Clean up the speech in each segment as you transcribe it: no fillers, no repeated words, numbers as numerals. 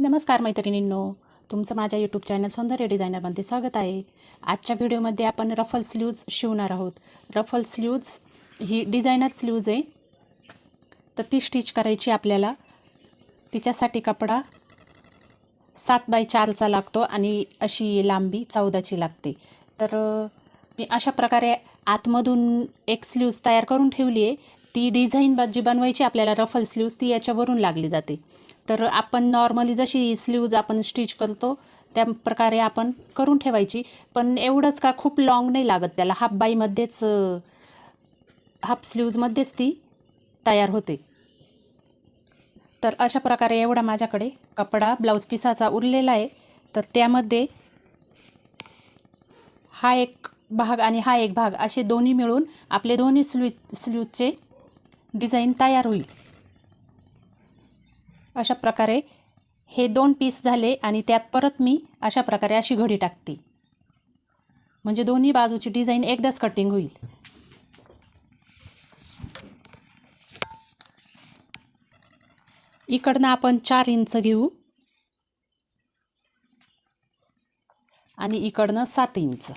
नमस्कार मैत्रिणींनो, तुमचं माझ्या यूट्यूब चॅनल सौंदर्य डिझायनरमध्ये स्वागत आहे. आजच्या व्हिडिओमध्ये आपण रफल स्लीव्ज शिवणार आहोत. रफल स्लीव्ज ही डिझायनर स्लीव्ज आहे, तर ती स्टिच करायची आपल्याला. तिच्यासाठी कपडा 7x4चा लागतो आणि अशी लांबी 14ची लागते. तर मी अशा प्रकारे आतमधून एक स्लीव्ज तयार करून ठेवली आहे. ती डिझाईन जी बनवायची आपल्याला रफल स्लीव्ज ती याच्यावरून लागली जाते. तर आपण नॉर्मली जशी स्लीव्ज आपण स्टिच करतो त्या प्रकारे आपण करून ठेवायची. पण एवढंच का खूप लॉंग नाही लागत त्याला, हाफ बाईमध्येच हाफ स्लीव्जमध्येच ती तयार होते. तर अशा प्रकारे एवढा माझ्याकडे कपडा ब्लाऊज पिसाचा उरलेला आहे. तर त्यामध्ये हा एक भाग आणि हा एक भाग असे दोन्ही मिळून आपले दोन्ही स्लीव्जचे डिझाईन तयार होईल. अशा प्रकारे हे 2 पीस झाले आणि त्यात परत मी अशा प्रकारे अशी घडी टाकते, म्हणजे दोन्ही बाजूची डिझाईन एकदाच कटिंग होईल. इकडनं आपण 4 इंच घेऊ आणि इकडनं 7 इंच.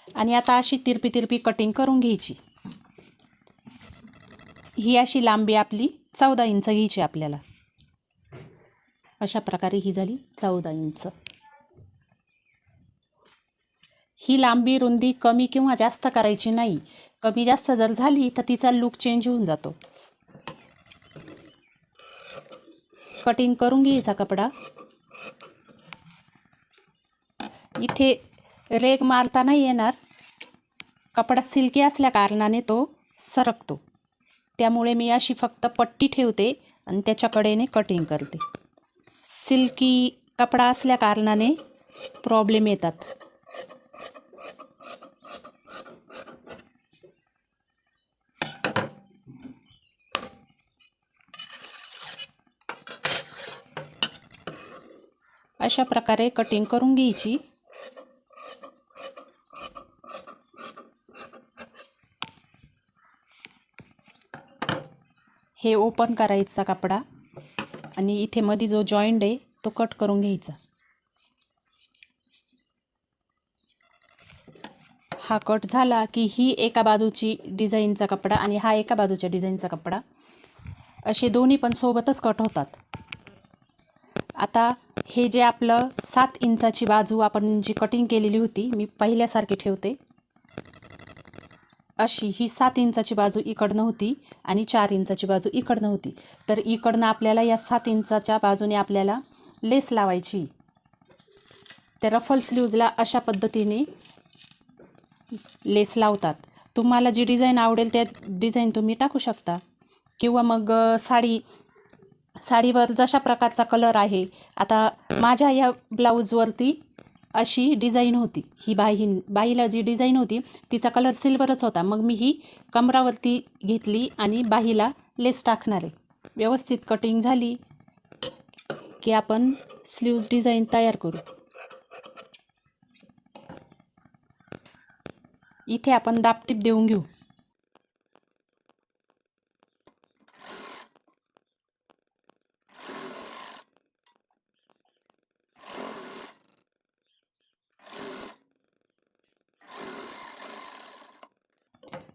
आणि आता अशी तिरपी तिरपी कटिंग करून घ्यायची. ही अशी लांबी आपली 14 इंच घ्यायची आपल्याला. अशा प्रकारे ही झाली 14 इंच. ही लांबी रुंदी कमी किंवा जास्त करायची नाही. कमी जास्त जर झाली तर तिचा लुक चेंज होऊन जातो. कटिंग करून घ्यायचा कपडा. इथे रेग मारता नाही येणार, कपडा सिल्की असल्या कारणाने तो सरकतो. त्यामुळे मी अशी फक्त पट्टी ठेवते आणि त्याच्या कडेने कटिंग करते. सिल्की कपडा असल्या कारणाने प्रॉब्लेम येतात. अशा प्रकारे कटिंग करून घ्यायची. हे ओपन करायचा कपडा आणि इथे मध्ये जो जॉईंट आहे तो कट करून घ्यायचा. हा कट झाला की ही एका बाजूची डिझाईनचा कपडा आणि हा एका बाजूच्या डिझाईनचा कपडा असे दोन्ही पण सोबतच कट होतात. आता हे जे आपलं 7 इंचाची बाजू आपण जी कटिंग केलेली होती, मी पहिल्यासारखी ठेवते. अशी ही 7 इंचाची बाजू इकडनं होती आणि 4 इंचाची बाजू इकडनं होती. तर इकडनं आपल्याला या 7 इंचाच्या बाजूने आपल्याला लेस लावायची. त्या रफल स्लीव्जला अशा पद्धतीने लेस लावतात. तुम्हाला जी डिझाईन आवडेल त्या डिझाईन तुम्ही टाकू शकता. किंवा मग साडीवर जशा प्रकारचा कलर आहे, आता माझ्या या ब्लाऊजवरती अशी डिझाईन होती. ही बाहीला जी डिझाईन होती तिचा कलर सिल्वरच होता. मग मी ही कमरावरती घेतली आणि बाहीला लेस टाकणार आहे. व्यवस्थित कटिंग झाली की आपण स्लीव्ज डिझाईन तयार करू. इथे आपण दापटीप देऊन घेऊ.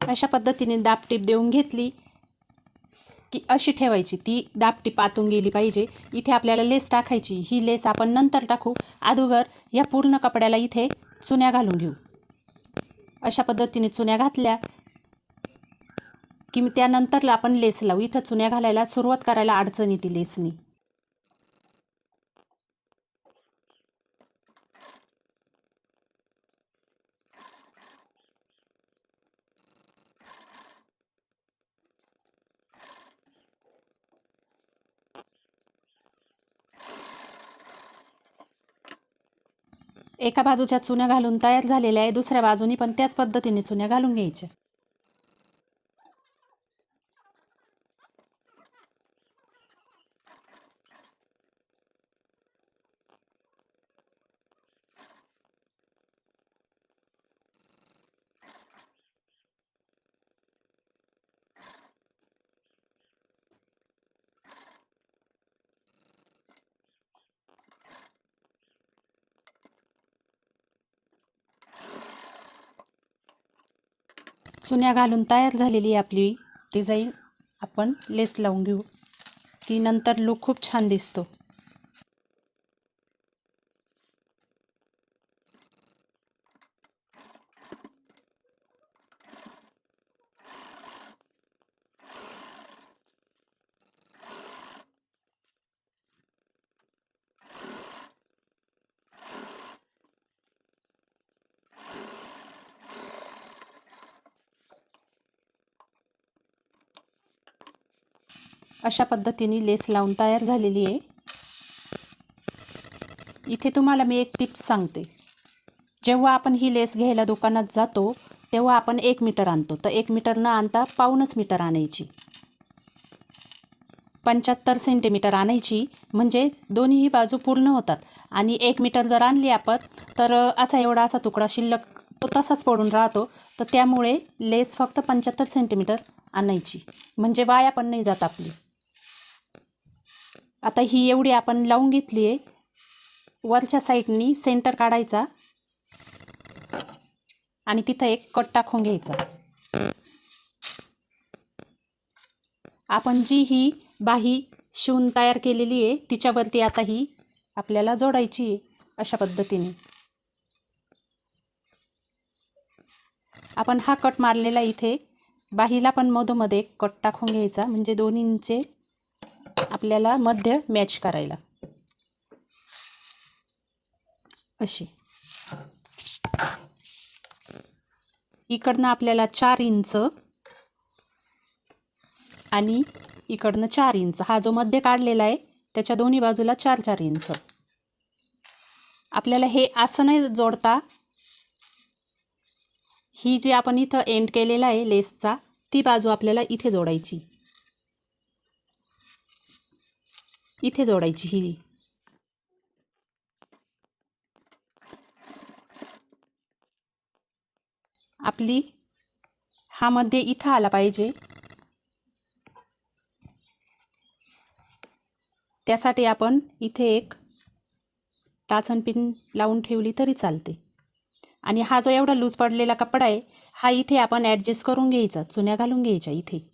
अशा पद्धतीने दापटीप देऊन घेतली की अशी ठेवायची. ती दापटीप आतून गेली पाहिजे. इथे आपल्याला लेस टाकायची. ही लेस आपण नंतर टाकू. अगोदर या पूर्ण कपड्याला इथे चुन्या घालून घेऊ. अशा पद्धतीने चुन्या घातल्या की त्यानंतर आपण लेस लावू. इथं चुन्या घालायला सुरुवात करायला अडचण येते लेसनी. एका बाजूच्या चुन्या घालून तयार झालेल्या आहे. दुसऱ्या बाजूनी पण त्याच पद्धतीने चुन्या घालून घ्यायच्या. चुन्या घालून तयार झालेली आपली डिझाईन आपण लेस लावून घेऊ की नंतर लूक खूप छान दिसतो. अशा पद्धतीने लेस लावून तयार झालेली आहे. इथे तुम्हाला मी एक टिप्स सांगते. जेव्हा आपण ही लेस घ्यायला दुकानात जातो तेव्हा आपण 1 मीटर आणतो, तर 1 मीटर न आणता 1.5 मीटर आणायची. 75 सेंटीमीटर आणायची म्हणजे दोन्ही बाजू पूर्ण होतात. आणि 1 मीटर जर आणली आपण तर असा तुकडा शिल्लक तो तसाच पडून राहतो. तर त्यामुळे लेस फक्त 75 सेंटीमीटर आणायची म्हणजे वाया पण नाही जात आपली. आता ही एवढी आपण लावून घेतली आहे. वरच्या साईडनी सेंटर काढायचा आणि तिथं एक कट टाकून घ्यायचा. आपण जी ही बाही शिवून तयार केलेली आहे तिच्यावरती आता ही आपल्याला जोडायची आहे. अशा पद्धतीने आपण हा कट मारलेला इथे बाहीला पण मधोमध्ये एक कट टाकून घ्यायचा म्हणजे दोन्हींचे आपल्याला मध्य मॅच करायला. अशी इकडनं आपल्याला 4 इंच आणि इकडनं 4 इंच हा जो मध्य काढलेला आहे त्याच्या दोन्ही बाजूला 4-4 इंच. आपल्याला हे असं नाही जोडता, ही जी आपण इथं एंड केलेला आहे लेसचा ती बाजू आपल्याला इथे जोडायची. इथे जोडायची ही. आपली हा मध्ये इथं आला पाहिजे. त्यासाठी आपण इथे एक टाचन पिन लावून ठेवली तरी चालते. आणि हा जो एवढा लूज पडलेला कपडा आहे हा इथे आपण ॲडजस्ट करून घ्यायचा, चुन्या घालून घ्यायच्या इथे.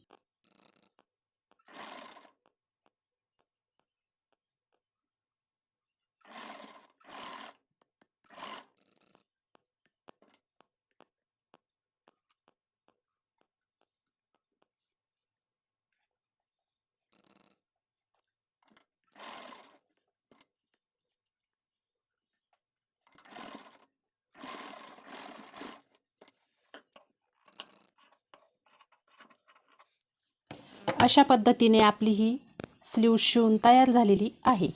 अशा पद्धतीने आपली ही स्लीव शिवून तयार झालेली आहे.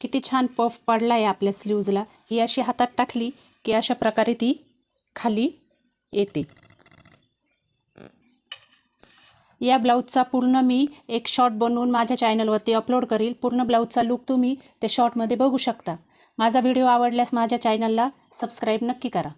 किती छान पफ पडला आहे आपल्या स्लीव्जला. ही अशी हातात टाकली की अशा प्रकारे ती खाली येते. या ब्लाऊजचा पूर्ण मी एक शॉर्ट बनवून माझ्या चॅनलवरती अपलोड करील. पूर्ण ब्लाऊजचा लूक तुम्ही त्या शॉर्टमध्ये बघू शकता. माझा व्हिडिओ आवडल्यास माझ्या चॅनलला सबस्क्राईब नक्की करा.